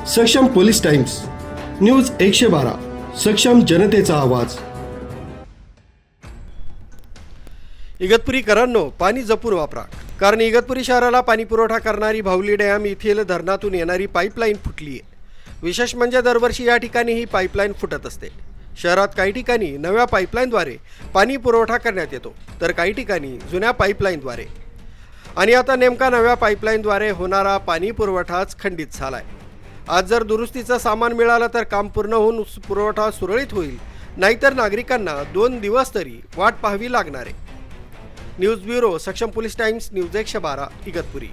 सक्षम police times news 112 सक्षम जनतेचा आवाज। इगतपुरीकरांनो, पाणी जपून वापरा, कारण इगतपुरी शहराला पाणी पुरवठा करणारी भावली डॅम येथील धरणातून येणारी पाईपलाईन फुटली आहे। विशेष म्हणजे दरवर्षी या ठिकाणी ही पाईपलाईन फुटत असते। शहरात काही ठिकाणी नव्या पाईपलाईनद्वारे पाणी पुरवठा करण्यात येतो, तर काही ठिकाणी जुन्या पाईपलाईनद्वारे। आणि आता नेमका नव्या पाईपलाईनद्वारे होणारा पाणी पुरवठाच खंडित झालाय। आज जर दुरुस्तीचं सामान मिळालं तर काम पूर्ण होऊन पुरवठा सुरळीत होईल, नाहीतर नागरिकांना 2 दिवस तरी वाट पाहावी लागणार आहे। न्यूज ब्युरो, सक्षम पोलीस टाइम्स, न्यूज 112, इगतपुरी।